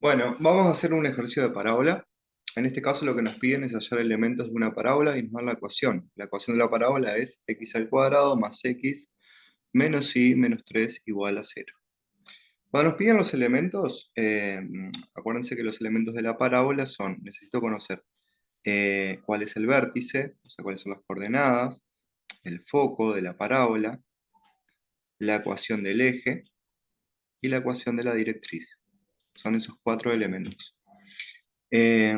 Bueno, vamos a hacer un ejercicio de parábola. En este caso lo que nos piden es hallar elementos de una parábola y nos dan la ecuación. La ecuación de la parábola es x al cuadrado más x menos y menos 3 igual a cero. Cuando nos piden los elementos, acuérdense que los elementos de la parábola son, necesito conocer cuál es el vértice, o sea, cuáles son las coordenadas, el foco de la parábola, la ecuación del eje y la ecuación de la directriz. Son esos cuatro elementos. Eh,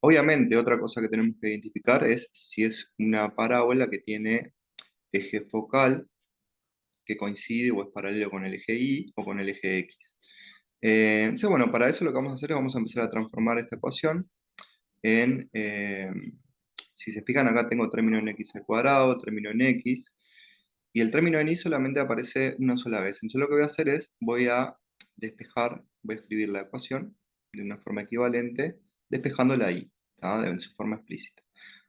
Obviamente, otra cosa que tenemos que identificar es si es una parábola que tiene eje focal que coincide o es paralelo con el eje Y o con el eje X. Entonces, bueno, para eso lo que vamos a hacer es vamos a empezar a transformar esta ecuación en, si se fijan acá tengo término en x al cuadrado, término en x, y el término en y solamente aparece una sola vez. Entonces lo que voy a hacer es, voy a despejar, voy a escribir la ecuación de una forma equivalente, despejando la y, ¿tá? En su forma explícita.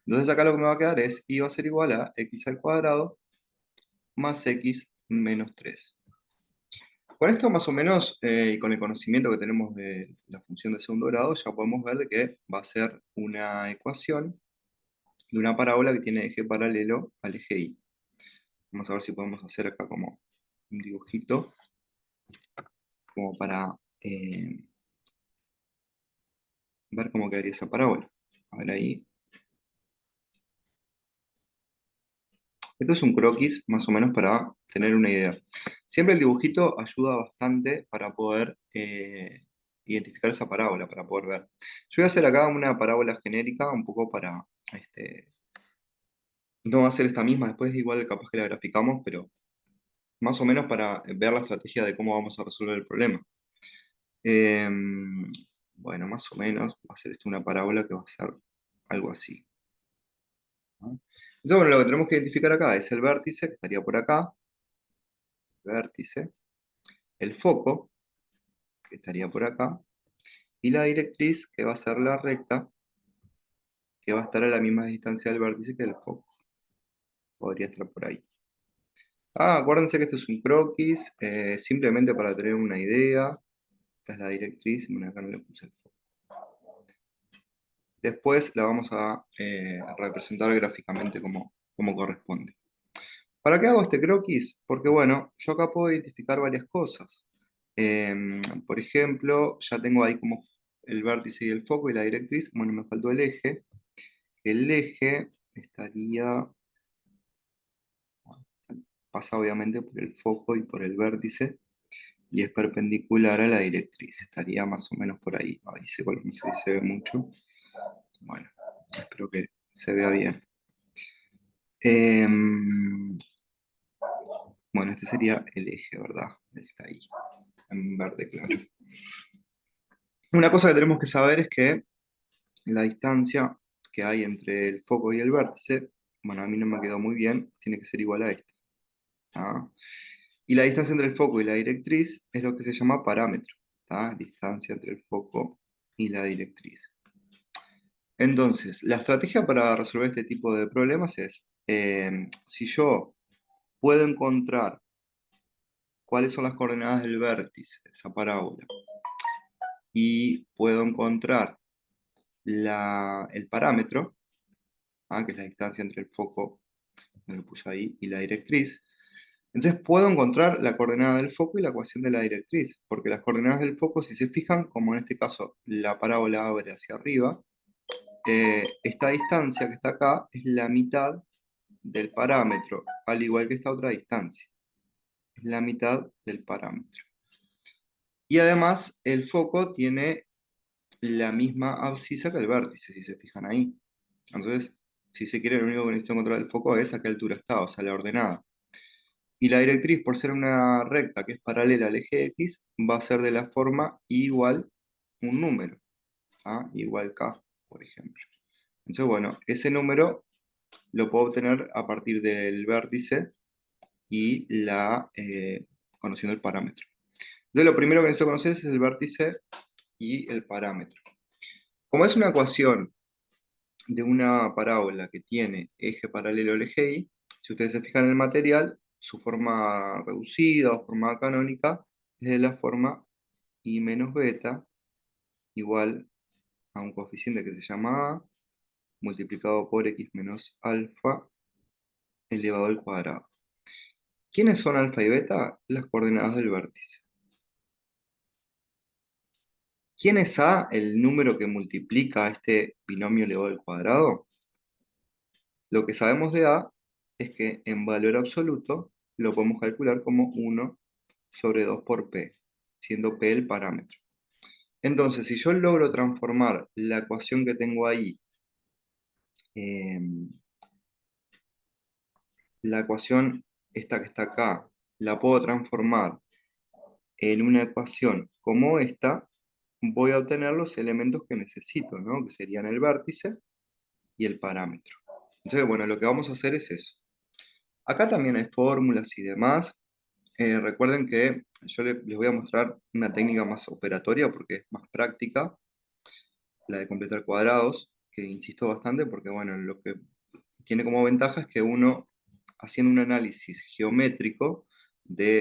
Entonces acá lo que me va a quedar es, y va a ser igual a x al cuadrado más x menos 3. Con esto más o menos, y con el conocimiento que tenemos de la función de segundo grado, ya podemos ver de que va a ser una ecuación de una parábola que tiene eje paralelo al eje y. Vamos a ver si podemos hacer acá como un dibujito, como para ver cómo quedaría esa parábola. A ver ahí. Esto es un croquis más o menos para tener una idea. Siempre el dibujito ayuda bastante para poder identificar esa parábola, para poder ver. Yo voy a hacer acá una parábola genérica, un poco para, no va a ser esta misma, después igual capaz que la graficamos, pero más o menos para ver la estrategia de cómo vamos a resolver el problema. Bueno, más o menos va a ser esto una parábola que va a ser algo así, ¿no? Entonces, bueno, lo que tenemos que identificar acá es el vértice, que estaría por acá, vértice, el foco, que estaría por acá, y la directriz, que va a ser la recta, que va a estar a la misma distancia del vértice que el foco. Podría estar por ahí. Acuérdense que esto es un croquis, simplemente para tener una idea. Esta es la directriz, bueno, acá no le puse el foco. Después la vamos a representar gráficamente como corresponde. ¿Para qué hago este croquis? Porque bueno, yo acá puedo identificar varias cosas. Por ejemplo, ya tengo ahí como el vértice y el foco y la directriz. Bueno, me faltó el eje. El eje estaría, pasa obviamente por el foco y por el vértice y es perpendicular a la directriz. Estaría más o menos por ahí. Ahí no sé si se ve mucho. Bueno, espero que se vea bien. Em, bueno, este sería el eje, ¿verdad? Está ahí, en verde claro. Una cosa que tenemos que saber es que la distancia que hay entre el foco y el vértice, bueno, a mí no me quedó muy bien, tiene que ser igual a esta. ¿Tá? Y la distancia entre el foco y la directriz es lo que se llama parámetro. ¿Tá? Distancia entre el foco y la directriz. Entonces, la estrategia para resolver este tipo de problemas es, si yo puedo encontrar cuáles son las coordenadas del vértice de esa parábola y puedo encontrar el parámetro, que es la distancia entre el foco, me lo puse ahí, y la directriz. Entonces puedo encontrar la coordenada del foco y la ecuación de la directriz, porque las coordenadas del foco, si se fijan, como en este caso la parábola abre hacia arriba, esta distancia que está acá es la mitad del parámetro, al igual que esta otra distancia. Es la mitad del parámetro. Y además el foco tiene la misma abscisa que el vértice, si se fijan ahí. Entonces, si se quiere, lo único que necesito encontrar del foco es a qué altura está, o sea, la ordenada. Y la directriz, por ser una recta que es paralela al eje X, va a ser de la forma I igual un número, igual K, por ejemplo. Entonces, bueno, ese número lo puedo obtener a partir del vértice y conociendo el parámetro. Entonces, lo primero que necesito conocer es el vértice y el parámetro. Como es una ecuación de una parábola que tiene eje paralelo al eje Y, si ustedes se fijan en el material, su forma reducida o forma canónica es de la forma I menos beta igual a un coeficiente que se llama a multiplicado por x menos alfa elevado al cuadrado. ¿Quiénes son alfa y beta? Las coordenadas del vértice. ¿Quién es a? El número que multiplica este binomio elevado al cuadrado. Lo que sabemos de a es que en valor absoluto lo podemos calcular como 1 sobre 2 por p, siendo p el parámetro. Entonces, si yo logro transformar la ecuación que tengo ahí, la ecuación esta que está acá, la puedo transformar en una ecuación como esta, voy a obtener los elementos que necesito, ¿no? Que serían el vértice y el parámetro. Entonces, bueno, lo que vamos a hacer es eso. Acá también hay fórmulas y demás. Recuerden que yo les voy a mostrar una técnica más operatoria porque es más práctica, la de completar cuadrados, que insisto bastante porque, bueno, lo que tiene como ventaja es que uno, haciendo un análisis geométrico,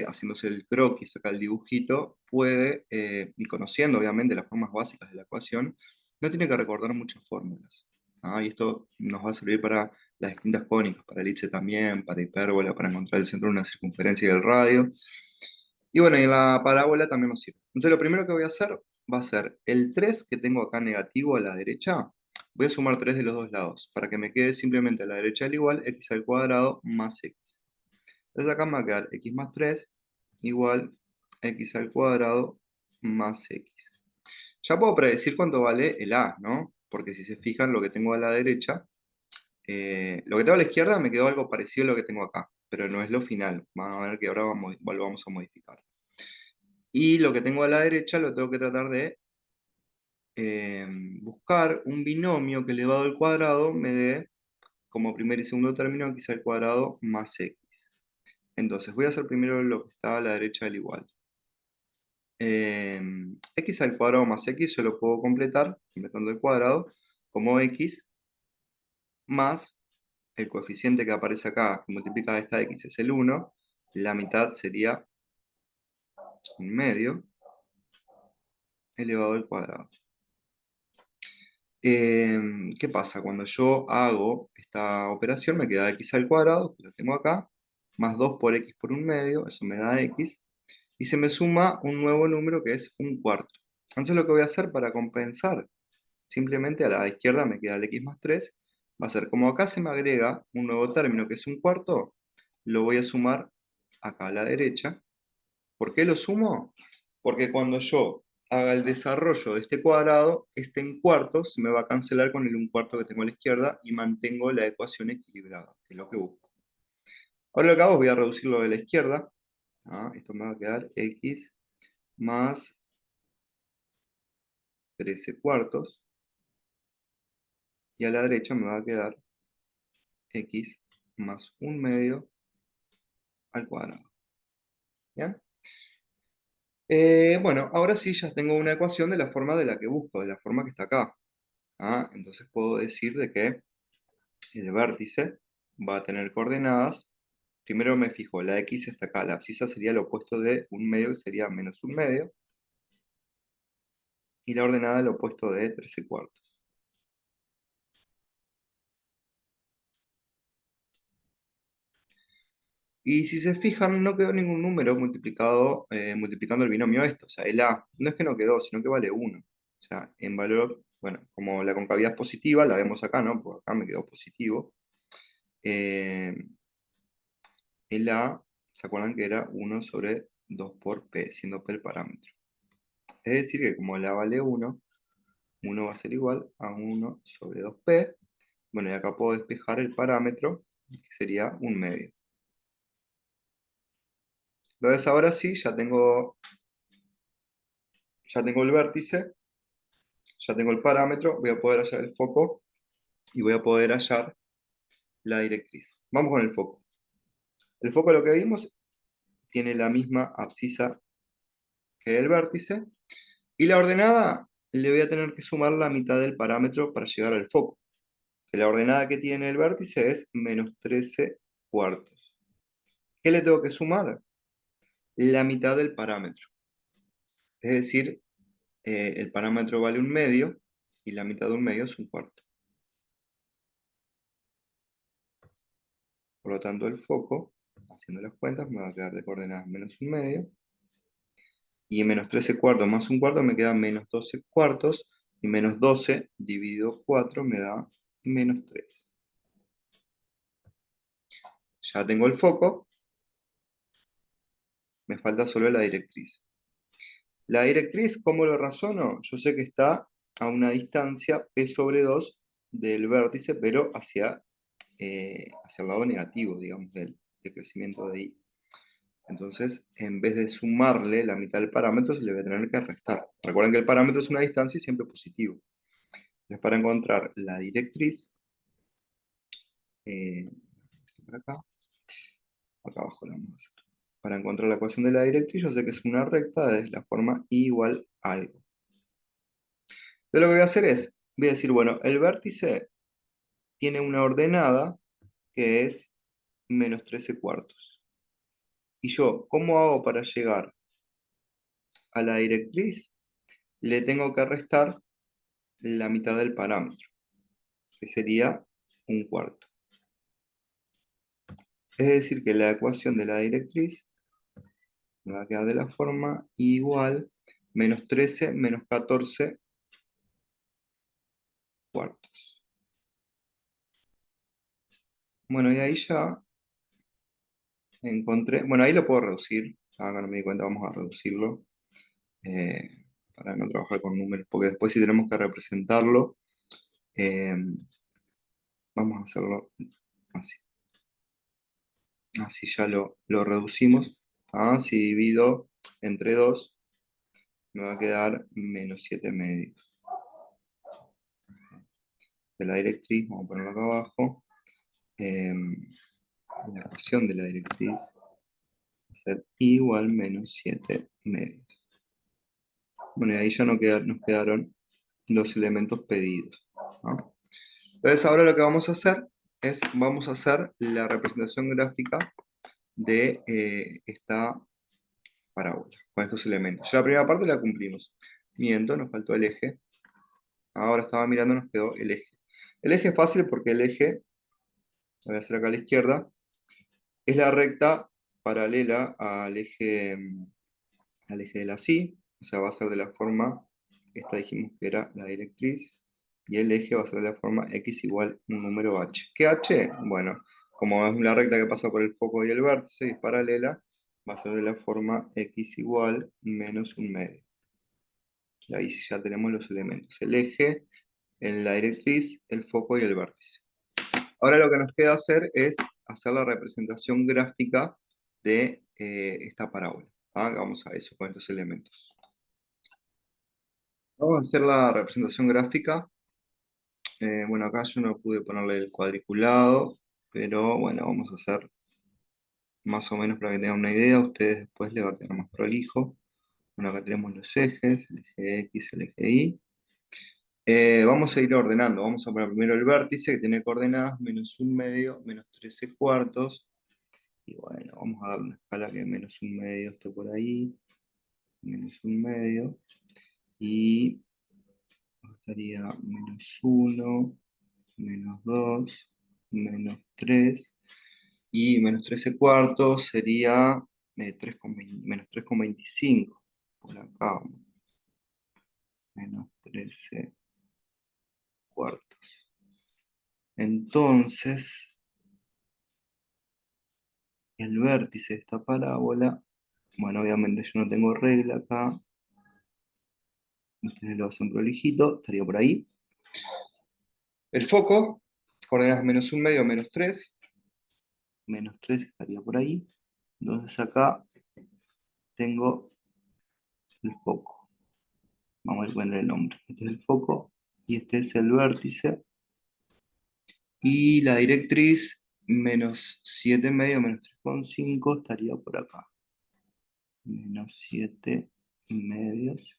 haciéndose el croquis, acá el dibujito, puede, y conociendo obviamente las formas básicas de la ecuación, no tiene que recordar muchas fórmulas. ¿Ah? Y esto nos va a servir para las distintas cónicas, para elipse también, para hipérbola, para encontrar el centro de una circunferencia y el radio. Y bueno, y en la parábola también nos sirve. Entonces lo primero que voy a hacer va a ser el 3 que tengo acá negativo a la derecha, voy a sumar 3 de los dos lados, para que me quede simplemente a la derecha del igual x al cuadrado más x. Entonces acá me va a quedar x más 3 igual x al cuadrado más x. Ya puedo predecir cuánto vale el a, ¿no? Porque si se fijan, lo que tengo a la derecha, lo que tengo a la izquierda me quedó algo parecido a lo que tengo acá, pero no es lo final. Van a ver que ahora lo vamos a modificar. Y lo que tengo a la derecha lo tengo que tratar de buscar un binomio que elevado al cuadrado me dé como primer y segundo término x al cuadrado más x. Entonces voy a hacer primero lo que está a la derecha del igual. X al cuadrado más x yo lo puedo completar, completando el cuadrado, como x más el coeficiente que aparece acá, que multiplica esta x, es el 1, la mitad sería un medio elevado al cuadrado. ¿Qué pasa? Cuando yo hago esta operación me queda x al cuadrado, que lo tengo acá, más 2 por x por un medio, eso me da x, y se me suma un nuevo número que es un cuarto. Entonces lo que voy a hacer para compensar, simplemente a la izquierda me queda el x más 3, va a ser como acá se me agrega un nuevo término que es un cuarto, lo voy a sumar acá a la derecha. ¿Por qué lo sumo? Porque cuando yo haga el desarrollo de este cuadrado, este en cuartos se me va a cancelar con el un cuarto que tengo a la izquierda y mantengo la ecuación equilibrada, que es lo que busco. Ahora lo que hago es voy a reducirlo de la izquierda. Esto me va a quedar x más 13 cuartos. Y a la derecha me va a quedar x más un medio al cuadrado. ¿Bien? Bueno, ahora sí ya tengo una ecuación de la forma de la que busco, de la forma que está acá. Entonces puedo decir de que el vértice va a tener coordenadas. Primero me fijo, la x está acá, la abscisa sería lo opuesto de un medio, que sería menos un medio, y la ordenada lo opuesto de 13 cuartos. Y si se fijan, no quedó ningún número multiplicando el binomio esto. O sea, el a no es que no quedó, sino que vale 1. O sea, en valor, bueno, como la concavidad es positiva, la vemos acá, ¿no? Porque acá me quedó positivo. Eh, el a, ¿se acuerdan que era 1 sobre 2 por p, siendo p el parámetro? Es decir, que como la vale 1, 1 va a ser igual a 1 sobre 2p. Bueno, y acá puedo despejar el parámetro, que sería un medio. Entonces ahora sí, ya tengo el vértice, ya tengo el parámetro, voy a poder hallar el foco y voy a poder hallar la directriz. Vamos con el foco. El foco, lo que vimos, tiene la misma abscisa que el vértice, y la ordenada le voy a tener que sumar la mitad del parámetro para llegar al foco. La ordenada que tiene el vértice es menos 13 cuartos. ¿Qué le tengo que sumar? La mitad del parámetro. Es decir, el parámetro vale 1/2 y la mitad de 1/2 es 1/4. Por lo tanto, el foco, haciendo las cuentas, me va a quedar de coordenadas menos 1/2. Y menos 13 cuartos más 1/4 me queda menos 12 cuartos. Y menos 12 dividido 4 me da menos 3. Ya tengo el foco, me falta solo la directriz. La directriz, ¿cómo lo razono? Yo sé que está a una distancia p/2 del vértice, pero hacia el lado negativo, digamos, del crecimiento de i. Entonces, en vez de sumarle la mitad del parámetro, se le va a tener que restar. Recuerden que el parámetro es una distancia y siempre positivo. Entonces, para encontrar la directriz, por acá abajo la vamos a hacer. Para encontrar la ecuación de la directriz, yo sé que es una recta de la forma i igual a algo. Entonces, lo que voy a hacer es, voy a decir, bueno, el vértice tiene una ordenada que es menos 13 cuartos. Y yo, ¿cómo hago para llegar a la directriz? Le tengo que restar la mitad del parámetro, que sería 1/4. Es decir, que la ecuación de la directriz me va a quedar de la forma igual menos 13 menos 14 cuartos. Bueno, y ahí ya encontré, bueno, ahí lo puedo reducir, acá no me di cuenta, vamos a reducirlo, para no trabajar con números, porque después si tenemos que representarlo, eh, vamos a hacerlo así. Así ya lo reducimos. Si divido entre 2, me va a quedar menos 7/2. De la directriz, vamos a ponerlo acá abajo. eh, la ecuación de la directriz va a ser igual menos 7/2. Bueno, y ahí ya nos quedaron los elementos pedidos, ¿no? Entonces ahora lo que vamos a hacer es, vamos a hacer la representación gráfica de esta parábola, con estos elementos. Ya la primera parte la cumplimos. Miento, nos faltó el eje. Ahora estaba mirando, nos quedó el eje. El eje es fácil porque el eje, lo voy a hacer acá a la izquierda, es la recta paralela al eje de la sí, o sea, va a ser de la forma, esta dijimos que era la directriz, y el eje va a ser de la forma x igual un número h. ¿Qué h? Bueno, como es una recta que pasa por el foco y el vértice y es paralela, va a ser de la forma x igual menos 1/2. Y ahí ya tenemos los elementos, el eje, la directriz, el foco y el vértice. Ahora lo que nos queda hacer es hacer la representación gráfica de esta parábola. Vamos a eso con estos elementos. Vamos a hacer la representación gráfica. Bueno, acá yo no pude ponerle el cuadriculado, pero bueno, vamos a hacer más o menos para que tengan una idea. Ustedes después le van a tener más prolijo. Bueno, acá tenemos los ejes, el eje X, el eje Y. Vamos a ir ordenando. Vamos a poner primero el vértice que tiene coordenadas menos 1/2, menos 13 cuartos. Y bueno, vamos a dar una escala que menos 1/2 esté por ahí. Menos 1/2. Y estaría menos 1, menos 2, menos 3. Y menos 13 cuartos sería menos 3,25. Por acá, menos 13 cuartos. Entonces, el vértice de esta parábola, bueno, obviamente yo no tengo regla acá, ustedes lo hacen prolijito, estaría por ahí. El foco, coordenadas menos 1/2, menos 3 estaría por ahí. Entonces acá tengo el foco. Vamos a ver cuál es el nombre. Este es el foco y este es el vértice. Y la directriz, menos 7/2, menos 3,5 estaría por acá. Menos 7/2.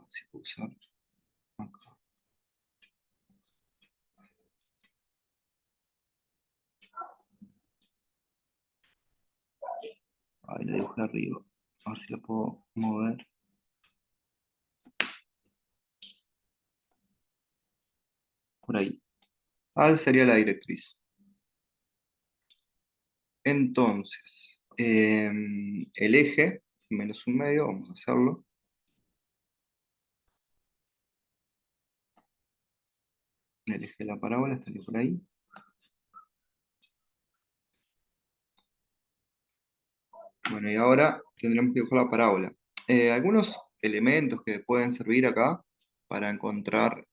Si puedo usar acá. Ahí la dibujé arriba. A ver si la puedo mover. Por ahí. Ah, esa sería la directriz. Entonces, el eje, menos un medio, vamos a hacerlo. El eje de la parábola estaría por ahí. Bueno, y ahora tendremos que dibujar la parábola. Algunos elementos que pueden servir acá para encontrar,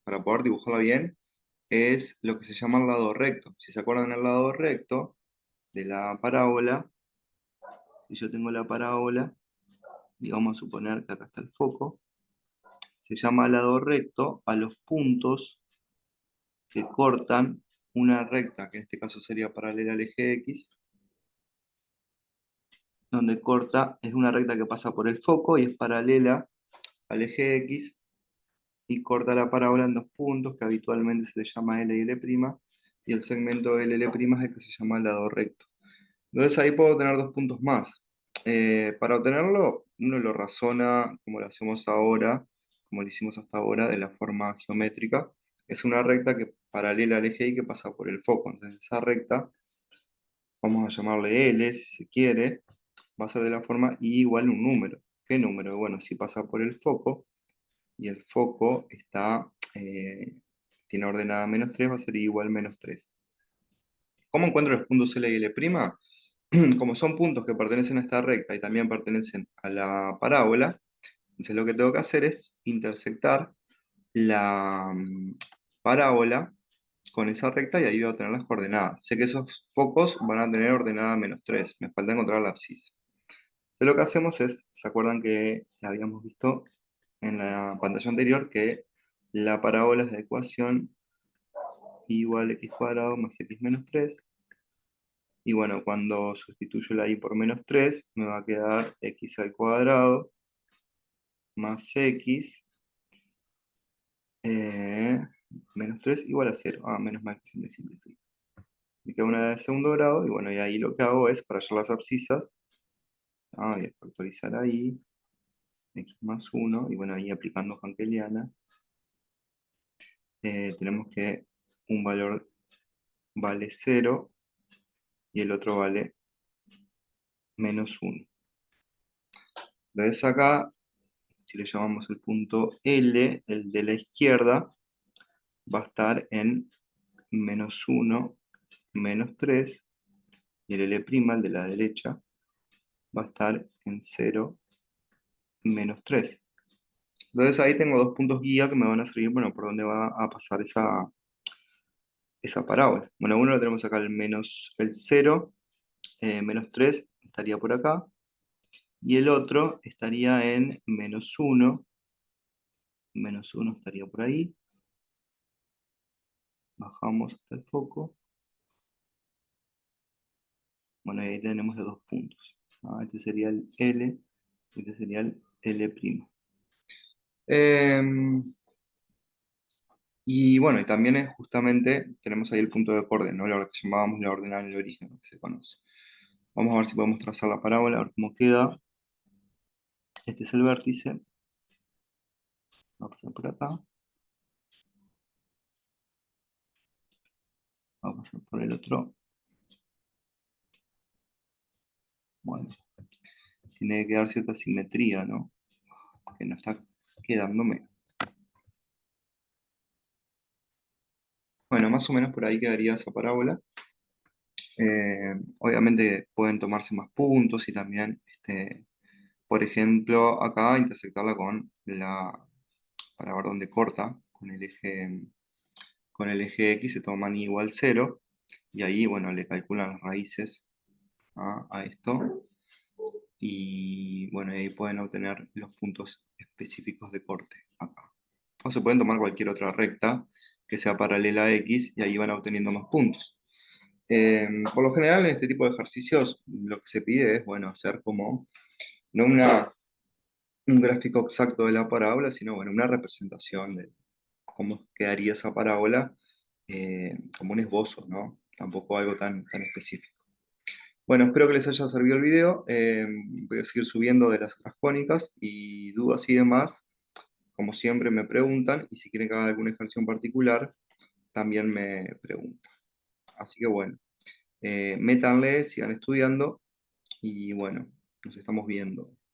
para poder dibujarla bien, es lo que se llama el lado recto. Si se acuerdan el lado recto de la parábola, si yo tengo la parábola, y vamos a suponer que acá está el foco, se llama lado recto a los puntos que cortan una recta, que en este caso sería paralela al eje X, donde corta, es una recta que pasa por el foco y es paralela al eje X y corta la parábola en dos puntos que habitualmente se le llama L y L', y el segmento LL' es el que se llama lado recto. Entonces ahí puedo tener dos puntos más. Para obtenerlo, uno lo razona como lo hacemos ahora, como lo hicimos hasta ahora, de la forma geométrica. Es una recta que paralela al eje Y que pasa por el foco. Entonces esa recta, vamos a llamarle L si se quiere, va a ser de la forma I igual un número. ¿Qué número? Bueno, si pasa por el foco y el foco tiene ordenada -3, va a ser I igual -3. ¿Cómo encuentro los puntos L y L'? Como son puntos que pertenecen a esta recta y también pertenecen a la parábola, entonces lo que tengo que hacer es intersectar la parábola con esa recta y ahí voy a obtener las coordenadas. Sé que esos focos van a tener ordenada -3, me falta encontrar la abscisa. Entonces lo que hacemos es, ¿se acuerdan que habíamos visto en la pantalla anterior que la parábola es de ecuación igual a x cuadrado más x menos 3? Y bueno, cuando sustituyo la y por -3, me va a quedar x al cuadrado más x eh, menos 3 igual a 0. Ah, menos mal que se me simplifica. Me queda una de segundo grado, y bueno, y ahí lo que hago es, para hallar las abscisas, voy a factorizar ahí, x más 1, y bueno, ahí aplicando Hankeliana, tenemos que un valor vale 0 y el otro vale -1. Entonces acá, si le llamamos el punto L, el de la izquierda, va a estar en -1, -3, y el L', el de la derecha, va a estar en 0, -3. Entonces ahí tengo dos puntos guía que me van a servir, bueno, por dónde va a pasar esa parábola. Bueno, uno lo tenemos acá, el 0, -3 estaría por acá, y el otro estaría en -1, -1 estaría por ahí, bajamos hasta el foco, bueno, y ahí tenemos los dos puntos. Este sería el L, este sería el L'. Y bueno, y también es justamente, tenemos ahí el punto de orden, ¿no? Lo que llamábamos la ordenada en el origen, lo que se conoce. Vamos a ver si podemos trazar la parábola, a ver cómo queda. Este es el vértice. Va a pasar por acá. Va a pasar por el otro. Bueno, tiene que dar cierta simetría, ¿no? Que no está quedándome. Bueno, más o menos por ahí quedaría esa parábola. Obviamente pueden tomarse más puntos y también, por ejemplo, acá intersectarla para ver dónde corta, con el eje X se toman igual 0, y ahí, bueno, le calculan las raíces a esto, y bueno, ahí pueden obtener los puntos específicos de corte acá. O se pueden tomar cualquier otra recta que sea paralela a X, y ahí van obteniendo más puntos. Por lo general, en este tipo de ejercicios, lo que se pide es, bueno, hacer como, no un gráfico exacto de la parábola, sino, bueno, una representación de cómo quedaría esa parábola, como un esbozo, ¿no? Tampoco algo tan específico. Bueno, espero que les haya servido el video. Voy a seguir subiendo de las otras jónicas y dudas y demás. Como siempre me preguntan y si quieren que haga algún ejercicio en particular, también me preguntan. Así que bueno, métanle, sigan estudiando y bueno, nos estamos viendo.